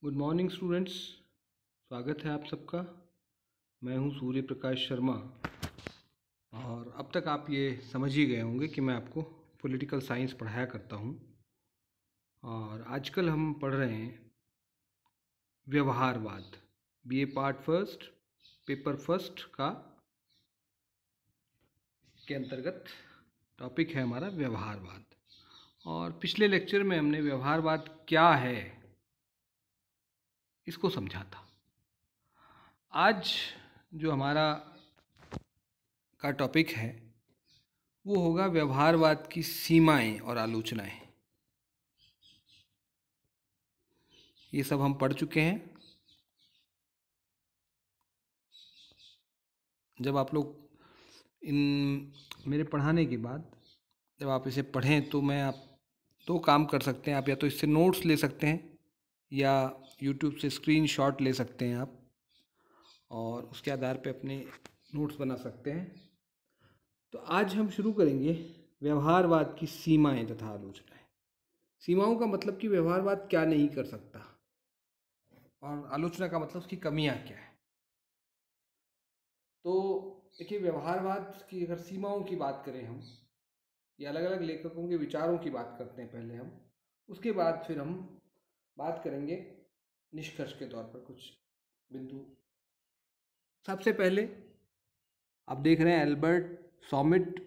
Good morning students. स्वागत है आप सबका। मैं हूं सूर्य प्रकाश शर्मा और अब तक आप ये समझ ही गए होंगे कि मैं आपको पॉलिटिकल साइंस पढ़ाया करता हूं। और आजकल हम पढ़ रहे हैं व्यवहारवाद। BA part first paper first का के अंतर्गत टॉपिक है हमारा व्यवहारवाद। और पिछले लेक्चर में हमने व्यवहारवाद क्या है इसको समझा था। आज जो हमारा का टॉपिक है वो होगा व्यवहारवाद की सीमाएं और आलोचनाएं। ये सब हम पढ़ चुके हैं। जब आप लोग इन मेरे पढ़ाने के बाद जब आप इसे पढ़ें तो मैं आप दो काम कर सकते हैं। आप या तो इससे नोट्स ले सकते हैं या यूट्यूब से स्क्रीनशॉट ले सकते हैं आप, और उसके आधार पे अपने नोट्स बना सकते हैं। तो आज हम शुरू करेंगे व्यवहारवाद की सीमाएं तथा आलोचनाएं। सीमाओं का मतलब कि व्यवहारवाद क्या नहीं कर सकता, और आलोचना का मतलब उसकी कमियां क्या है। तो देखिए, व्यवहारवाद की अगर सीमाओं की बात करें हम, या अलग अलग लेखकों के विचारों की बात करते हैं पहले हम, उसके बाद फिर हम बात करेंगे निष्कर्ष के तौर पर कुछ बिंदु। सबसे पहले आप देख रहे हैं एल्बर्ट सॉमिट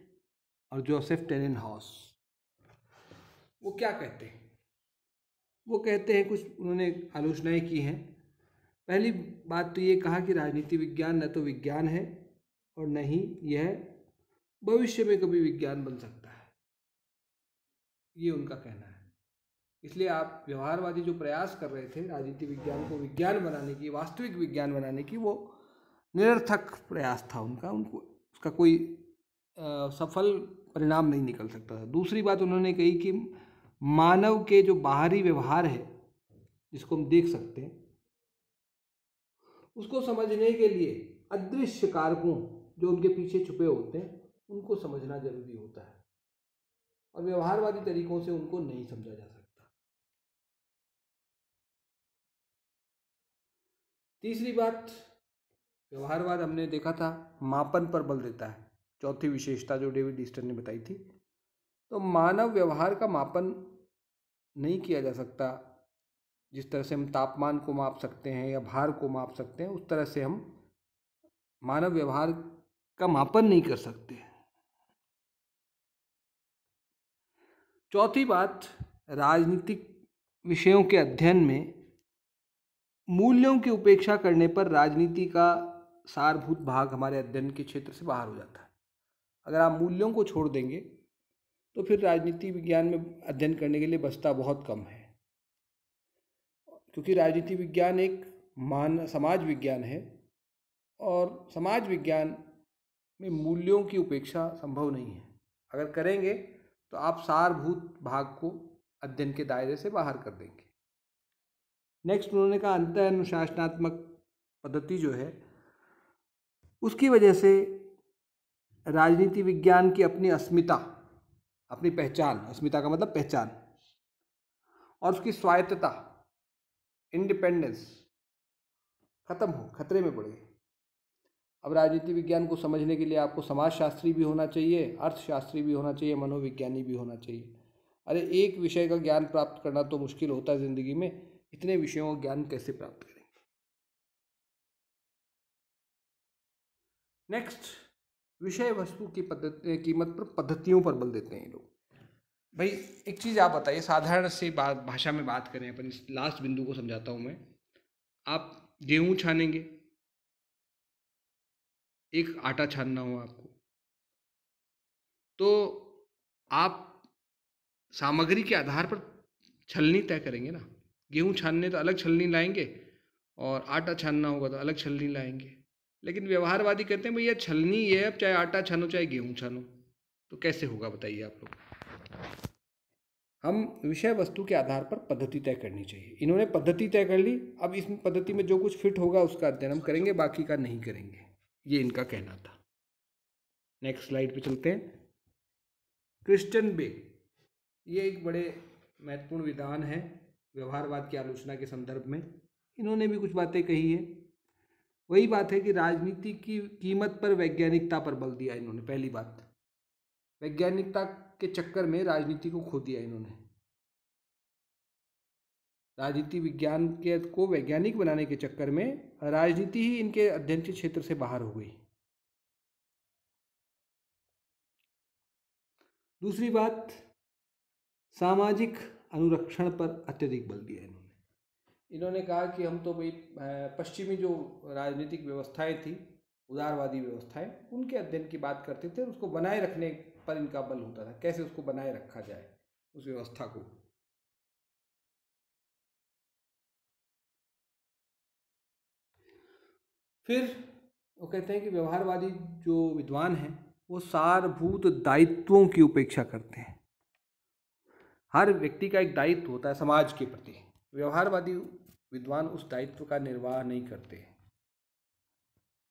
और जोसेफ टेरेनहाउस। वो क्या कहते हैं? वो कहते हैं, कुछ उन्होंने आलोचनाएं की हैं। पहली बात तो ये कहा कि राजनीति विज्ञान न तो विज्ञान है और न ही यह भविष्य में कभी विज्ञान बन सकता है। ये उनका कहना है। इसलिए आप व्यवहारवादी जो प्रयास कर रहे थे राजनीति विज्ञान को विज्ञान बनाने की, वास्तविक विज्ञान बनाने की, वो निरर्थक प्रयास था उनका। उनको उसका कोई सफल परिणाम नहीं निकल सकता था। दूसरी बात उन्होंने कही कि मानव के जो बाहरी व्यवहार है जिसको हम देख सकते हैं, उसको समझने के लिए अदृश्य कारकों जो उनके पीछे छुपे होते हैं उनको समझना जरूरी होता है, और व्यवहारवादी तरीकों से उनको नहीं समझा जा सकता। तीसरी बात, व्यवहारवाद हमने देखा था मापन पर बल देता है। चौथी विशेषता जो डेविड ईस्टर ने बताई थी, तो मानव व्यवहार का मापन नहीं किया जा सकता। जिस तरह से हम तापमान को माप सकते हैं या भार को माप सकते हैं, उस तरह से हम मानव व्यवहार का मापन नहीं कर सकते। चौथी बात, राजनीतिक विषयों के अध्ययन में मूल्यों की उपेक्षा करने पर राजनीति का सारभूत भाग हमारे अध्ययन के क्षेत्र से बाहर हो जाता है। अगर आप मूल्यों को छोड़ देंगे तो फिर राजनीति विज्ञान में अध्ययन करने के लिए बचता बहुत कम है, क्योंकि राजनीति विज्ञान एक समाज विज्ञान है, और समाज विज्ञान में मूल्यों की उपेक्षा संभव नहीं है। अगर करेंगे तो आप सारभूत भाग को अध्ययन के दायरे से बाहर कर देंगे। नेक्स्ट उन्होंने कहा अंतः अनुशासनात्मक पद्धति जो है, उसकी वजह से राजनीति विज्ञान की अपनी अस्मिता, अपनी पहचान, अस्मिता का मतलब पहचान, और उसकी स्वायत्तता, इंडिपेंडेंस खतरे में पड़ गई। अब राजनीति विज्ञान को समझने के लिए आपको समाजशास्त्री भी होना चाहिए, अर्थशास्त्री भी होना चाहिए, मनोविज्ञानी भी होना चाहिए। अरे एक विषय का ज्ञान प्राप्त करना तो मुश्किल होता है जिंदगी में, इतने विषयों का ज्ञान कैसे प्राप्त करेंगे? नेक्स्ट, विषय वस्तु की कीमत पर पद्धतियों पर बल देते हैं ये लोग। भाई एक चीज़ आप बताइए, साधारण सी बात भाषा में बात करें, अपन इस लास्ट बिंदु को समझाता हूँ मैं। आप गेहूं छानेंगे, एक आटा छानना हो आपको, तो आप सामग्री के आधार पर छलनी तय करेंगे ना। गेहूं छानने तो अलग छलनी लाएंगे, और आटा छानना होगा तो अलग छलनी लाएंगे। लेकिन व्यवहारवादी कहते हैं भैया छलनी ये है, अब चाहे आटा छानो चाहे गेहूं छानो। तो कैसे होगा बताइए आप लोग? हम विषय वस्तु के आधार पर पद्धति तय करनी चाहिए। इन्होंने पद्धति तय कर ली, अब इस पद्धति में जो कुछ फिट होगा उसका अध्ययन हम करेंगे, बाकी का नहीं करेंगे। ये इनका कहना था। नेक्स्ट स्लाइड पे चलते हैं। क्रिश्चियन बे, ये एक बड़े महत्वपूर्ण विद्वान है व्यवहारवाद की आलोचना के संदर्भ में इन्होंने भी कुछ बातें कही है। वही बात है कि राजनीति की कीमत पर वैज्ञानिकता पर बल दिया इन्होंने। पहली बात, वैज्ञानिकता के चक्कर में राजनीति को खो दिया इन्होंने। राजनीति विज्ञान के को वैज्ञानिक बनाने के चक्कर में राजनीति ही इनके अध्ययन के क्षेत्र से बाहर हो गई। दूसरी बात, सामाजिक अनुरक्षण पर अत्यधिक बल दिया इन्होंने कहा कि हम तो भाई पश्चिमी जो राजनीतिक व्यवस्थाएं थी, उदारवादी व्यवस्थाएं, उनके अध्ययन की बात करते थे, उसको बनाए रखने पर इनका बल होता था, कैसे उसको बनाए रखा जाए उस व्यवस्था को। फिर वो कहते हैं कि व्यवहारवादी जो विद्वान हैं वो सारभूत दायित्वों की उपेक्षा करते हैं। हर व्यक्ति का एक दायित्व होता है समाज के प्रति। व्यवहारवादी विद्वान उस दायित्व का निर्वाह नहीं करते।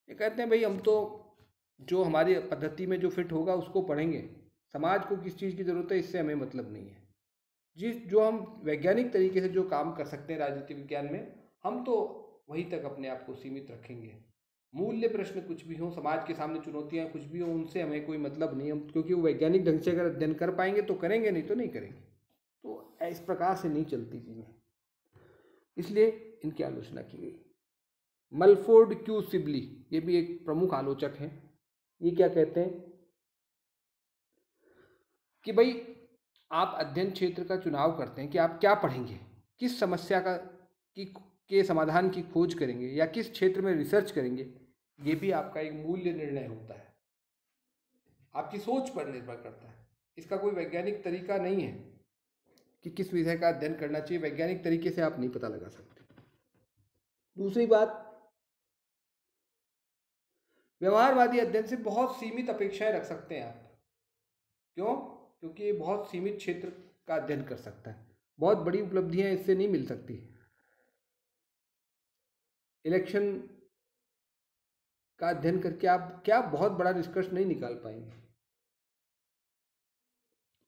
ये कहते हैं भाई हम तो जो हमारी पद्धति में जो फिट होगा उसको पढ़ेंगे, समाज को किस चीज़ की ज़रूरत है इससे हमें मतलब नहीं है। जो हम वैज्ञानिक तरीके से जो काम कर सकते हैं राजनीति विज्ञान में, हम तो वहीं तक अपने आप को सीमित रखेंगे। मूल्य प्रश्न कुछ भी हो, समाज के सामने चुनौतियाँ कुछ भी हो, उनसे हमें कोई मतलब नहीं। हम क्योंकि वो वैज्ञानिक ढंग से अगर अध्ययन कर पाएंगे तो करेंगे, नहीं तो नहीं करेंगे। तो इस प्रकार से नहीं चलती चीज़ें, इसलिए इनकी आलोचना की गई। मलफोर्ड क्यू सिबली, ये भी एक प्रमुख आलोचक हैं। ये क्या कहते हैं कि भाई आप अध्ययन क्षेत्र का चुनाव करते हैं कि आप क्या पढ़ेंगे, किस समस्या के समाधान की खोज करेंगे या किस क्षेत्र में रिसर्च करेंगे, ये भी आपका एक मूल्य निर्णय होता है, आपकी सोच पर निर्भर करता है। इसका कोई वैज्ञानिक तरीका नहीं है कि किस विषय का अध्ययन करना चाहिए, वैज्ञानिक तरीके से आप नहीं पता लगा सकते। दूसरी बात, व्यवहारवादी अध्ययन से बहुत सीमित अपेक्षाएं रख सकते हैं आप। क्यों? क्योंकि ये बहुत सीमित क्षेत्र का अध्ययन कर सकता है, बहुत बड़ी उपलब्धियां इससे नहीं मिल सकती। इलेक्शन का अध्ययन करके आप क्या बहुत बड़ा निष्कर्ष नहीं निकाल पाएंगे।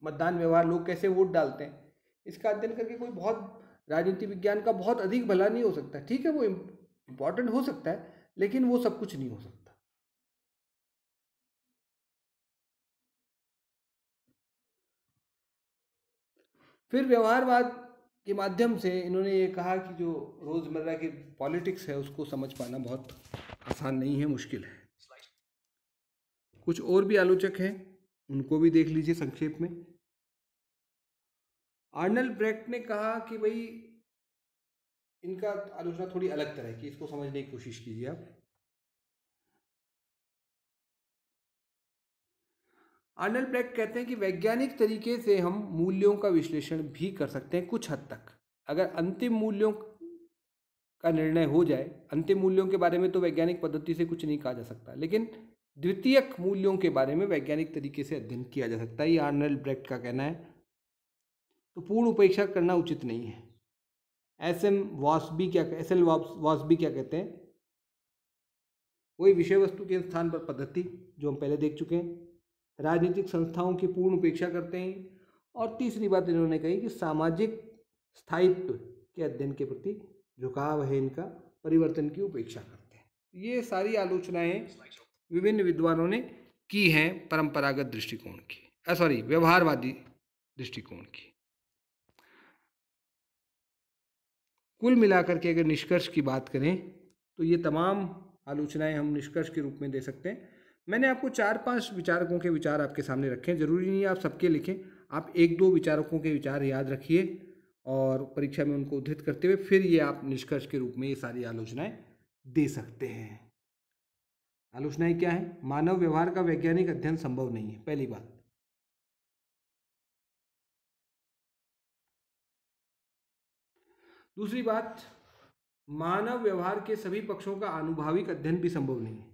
मतदान व्यवहार, लोग कैसे वोट डालते हैं, इसका अध्ययन करके कोई बहुत राजनीति विज्ञान का बहुत अधिक भला नहीं हो सकता। ठीक है, वो इम्पॉर्टेंट हो सकता है, लेकिन वो सब कुछ नहीं हो सकता। फिर व्यवहारवाद के माध्यम से इन्होंने ये कहा कि जो रोज़मर्रा की पॉलिटिक्स है उसको समझ पाना बहुत आसान नहीं है, मुश्किल है। कुछ और भी आलोचक हैं, उनको भी देख लीजिए संक्षेप में। आर्नल्ड ब्रेक्ट ने कहा कि भाई इनका आलोचना थोड़ी अलग तरह की, इसको समझने की कोशिश कीजिए आप। आर्नल्ड ब्रेक्ट कहते हैं कि वैज्ञानिक तरीके से हम मूल्यों का विश्लेषण भी कर सकते हैं कुछ हद तक। अगर अंतिम मूल्यों का निर्णय हो जाए, अंतिम मूल्यों के बारे में तो वैज्ञानिक पद्धति से कुछ नहीं कहा जा सकता, लेकिन द्वितीयक मूल्यों के बारे में वैज्ञानिक तरीके से अध्ययन किया जा सकता है, ये आर्नल्ड ब्रेक्ट का कहना है। तो पूर्ण उपेक्षा करना उचित नहीं है। एल वॉस्बी क्या कहते हैं, वही विषय वस्तु के स्थान पर पद्धति जो हम पहले देख चुके हैं, राजनीतिक संस्थाओं की पूर्ण उपेक्षा करते हैं। और तीसरी बात इन्होंने कही कि सामाजिक स्थायित्व के अध्ययन के प्रति झुकाव है इनका, परिवर्तन की उपेक्षा करते हैं। ये सारी आलोचनाएं विभिन्न विद्वानों ने की हैं परंपरागत दृष्टिकोण की, व्यवहारवादी दृष्टिकोण की। कुल मिलाकर के अगर निष्कर्ष की बात करें तो ये तमाम आलोचनाएं हम निष्कर्ष के रूप में दे सकते हैं। मैंने आपको 4-5 विचारकों के विचार आपके सामने रखे हैं। जरूरी नहीं है आप सबके लिखें, आप 1-2 विचारकों के विचार याद रखिए और परीक्षा में उनको उद्धृत करते हुए फिर ये आप निष्कर्ष के रूप में ये सारी आलोचनाएं दे सकते हैं। आलोचनाएं क्या है? मानव व्यवहार का वैज्ञानिक अध्ययन संभव नहीं है, पहली बात। दूसरी बात, मानव व्यवहार के सभी पक्षों का आनुभाविक अध्ययन भी संभव नहीं है।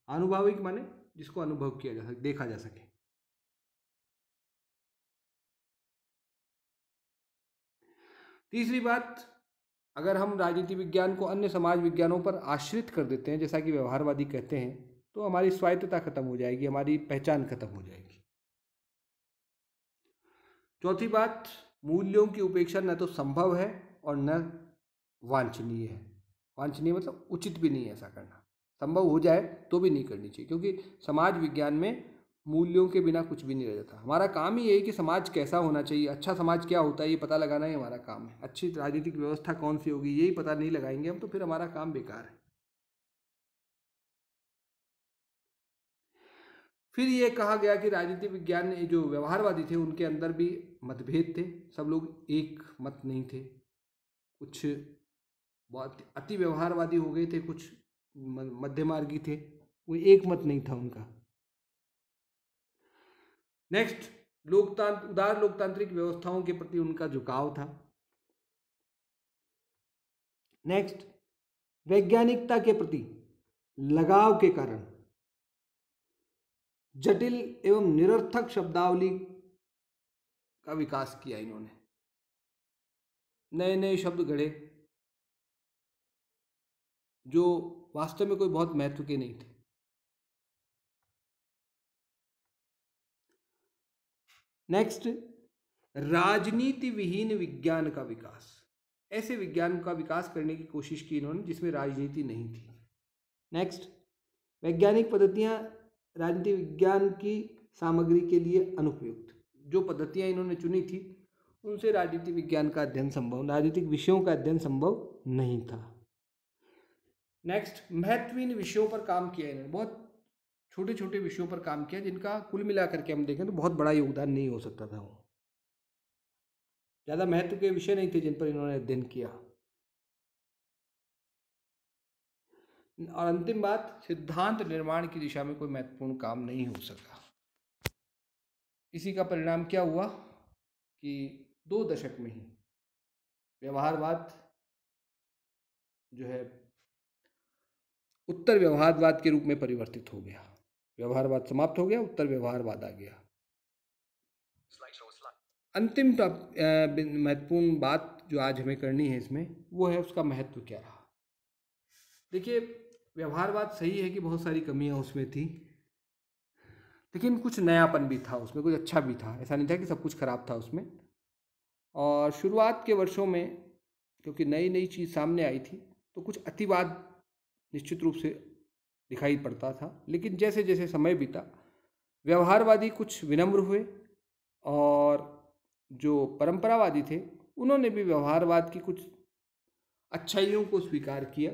आनुभाविक माने जिसको अनुभव किया जा सके, देखा जा सके। तीसरी बात, अगर हम राजनीति विज्ञान को अन्य समाज विज्ञानों पर आश्रित कर देते हैं, जैसा कि व्यवहारवादी कहते हैं, तो हमारी स्वायत्तता खत्म हो जाएगी, हमारी पहचान खत्म हो जाएगी। चौथी बात, मूल्यों की उपेक्षा न तो संभव है और न वांछनीय है। वांछनीय मतलब उचित भी नहीं है ऐसा करना, संभव हो जाए तो भी नहीं करनी चाहिए, क्योंकि समाज विज्ञान में मूल्यों के बिना कुछ भी नहीं रह जाता। हमारा काम ही यही कि समाज कैसा होना चाहिए, अच्छा समाज क्या होता है ये पता लगाना ही हमारा काम है। अच्छी राजनीतिक व्यवस्था कौन सी होगी यही पता नहीं लगाएंगे हम तो फिर हमारा काम बेकार है। फिर ये कहा गया कि राजनीति विज्ञान में जो व्यवहारवादी थे उनके अंदर भी मतभेद थे, सब लोग एक मत नहीं थे। कुछ बहुत अति व्यवहारवादी हो गए थे, कुछ मध्यमार्गी थे, कोई एक मत नहीं था उनका। नेक्स्ट, लोकतंत्र, उदार लोकतांत्रिक व्यवस्थाओं के प्रति उनका झुकाव था। नेक्स्ट, वैज्ञानिकता के प्रति लगाव के कारण जटिल एवं निरर्थक शब्दावली का विकास किया इन्होंने, नए नए शब्द गढ़े जो वास्तव में कोई बहुत महत्व के नहीं थे। नेक्स्ट, राजनीति विहीन विज्ञान का विकास, ऐसे विज्ञान का विकास करने की कोशिश की इन्होंने जिसमें राजनीति नहीं थी। नेक्स्ट, वैज्ञानिक पद्धतियां राजनीति विज्ञान की सामग्री के लिए अनुपयुक्त, जो पद्धतियां इन्होंने चुनी थी उनसे राजनीति विज्ञान का अध्ययन संभव, राजनीतिक विषयों का अध्ययन संभव नहीं था। नेक्स्ट, महत्वहीन विषयों पर काम किया इन्होंने, बहुत छोटे छोटे विषयों पर काम किया जिनका कुल मिलाकर के हम देखें तो बहुत बड़ा योगदान नहीं हो सकता था, वो ज़्यादा महत्व के विषय नहीं थे जिन पर इन्होंने अध्ययन किया। और अंतिम बात, सिद्धांत निर्माण की दिशा में कोई महत्वपूर्ण काम नहीं हो सका। इसी का परिणाम क्या हुआ कि 2 दशक में ही व्यवहारवाद जो है उत्तर व्यवहारवाद के रूप में परिवर्तित हो गया। व्यवहारवाद समाप्त हो गया, उत्तर व्यवहारवाद आ गया। अंतिम महत्वपूर्ण बात जो आज हमें करनी है इसमें, वो है उसका महत्व क्या रहा। देखिए, व्यवहारवाद सही है कि बहुत सारी कमियां उसमें थी, लेकिन कुछ नयापन भी था उसमें, कुछ अच्छा भी था, ऐसा नहीं था कि सब कुछ खराब था उसमें। और शुरुआत के वर्षों में क्योंकि नई नई चीज़ सामने आई थी तो कुछ अतिवाद निश्चित रूप से दिखाई पड़ता था, लेकिन जैसे जैसे समय बीता व्यवहारवादी कुछ विनम्र हुए और जो परंपरावादी थे उन्होंने भी व्यवहारवाद की कुछ अच्छाइयों को स्वीकार किया।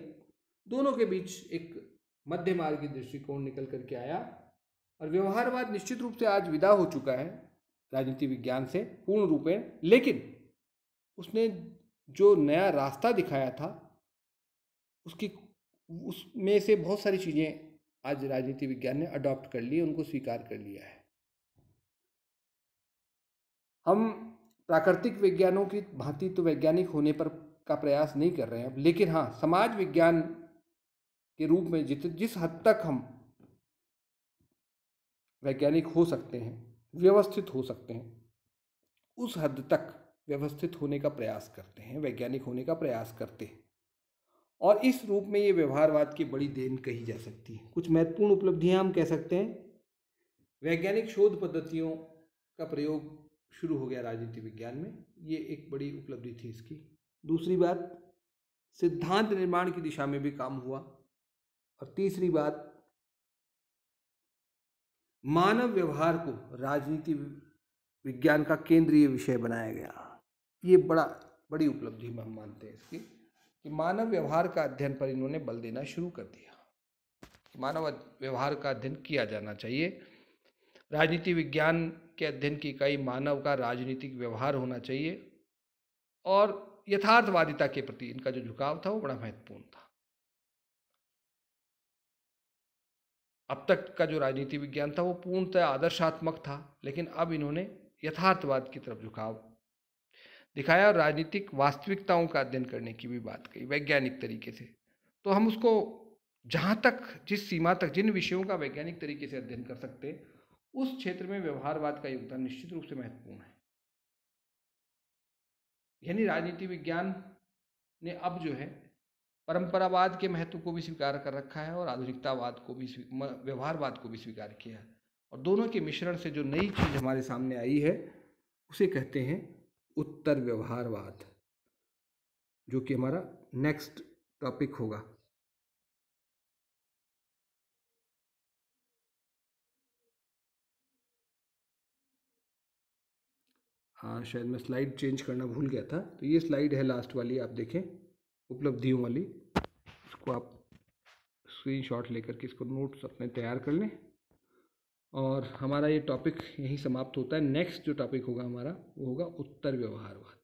दोनों के बीच एक मध्य मार्ग की दृष्टिकोण निकल करके आया और व्यवहारवाद निश्चित रूप से आज विदा हो चुका है राजनीति विज्ञान से पूर्ण रूप में, लेकिन उसने जो नया रास्ता दिखाया था उसमें से बहुत सारी चीज़ें आज राजनीति विज्ञान ने अडॉप्ट कर ली, उनको स्वीकार कर लिया है। हम प्राकृतिक विज्ञानों की भांति तो वैज्ञानिक होने पर का प्रयास नहीं कर रहे हैं अब, लेकिन हाँ, समाज विज्ञान के रूप में जिस हद तक हम वैज्ञानिक हो सकते हैं, व्यवस्थित हो सकते हैं, उस हद तक व्यवस्थित होने का प्रयास करते हैं, वैज्ञानिक होने का प्रयास करते हैं। और इस रूप में ये व्यवहारवाद की बड़ी देन कही जा सकती है। कुछ महत्वपूर्ण उपलब्धियां हम कह सकते हैं, वैज्ञानिक शोध पद्धतियों का प्रयोग शुरू हो गया राजनीति विज्ञान में, ये एक बड़ी उपलब्धि थी इसकी। दूसरी बात, सिद्धांत निर्माण की दिशा में भी काम हुआ। और तीसरी बात, मानव व्यवहार को राजनीति विज्ञान का केंद्रीय विषय बनाया गया। ये बड़ी उपलब्धि हम मानते हैं इसकी कि मानव व्यवहार का अध्ययन पर इन्होंने बल देना शुरू कर दिया। मानव व्यवहार का अध्ययन किया जाना चाहिए। राजनीति विज्ञान के अध्ययन की इकाई मानव का राजनीतिक व्यवहार होना चाहिए और यथार्थवादिता के प्रति इनका जो झुकाव था वो बड़ा महत्वपूर्ण था। अब तक का जो राजनीति विज्ञान था वो पूर्णतः आदर्शात्मक था, लेकिन अब इन्होंने यथार्थवाद की तरफ झुकाव दिखाया और राजनीतिक वास्तविकताओं का अध्ययन करने की भी बात कही वैज्ञानिक तरीके से। तो हम उसको जहाँ तक, जिस सीमा तक, जिन विषयों का वैज्ञानिक तरीके से अध्ययन कर सकते हैं उस क्षेत्र में व्यवहारवाद का योगदान निश्चित रूप से महत्वपूर्ण है। यानी राजनीति विज्ञान ने अब जो है परंपरावाद के महत्व को भी स्वीकार कर रखा है और आधुनिकतावाद को भी, व्यवहारवाद को भी स्वीकार किया है, और दोनों के मिश्रण से जो नई चीज़ हमारे सामने आई है उसे कहते हैं उत्तर व्यवहारवाद, जो कि हमारा नेक्स्ट टॉपिक होगा। हाँ, शायद मैं स्लाइड चेंज करना भूल गया था, तो ये स्लाइड है लास्ट वाली, आप देखें उपलब्धियों वाली, इसको आप स्क्रीनशॉट लेकर के इसको नोट्स अपने तैयार कर लें। और हमारा ये टॉपिक यहीं समाप्त होता है। नेक्स्ट जो टॉपिक होगा हमारा वो होगा उत्तर व्यवहारवाद।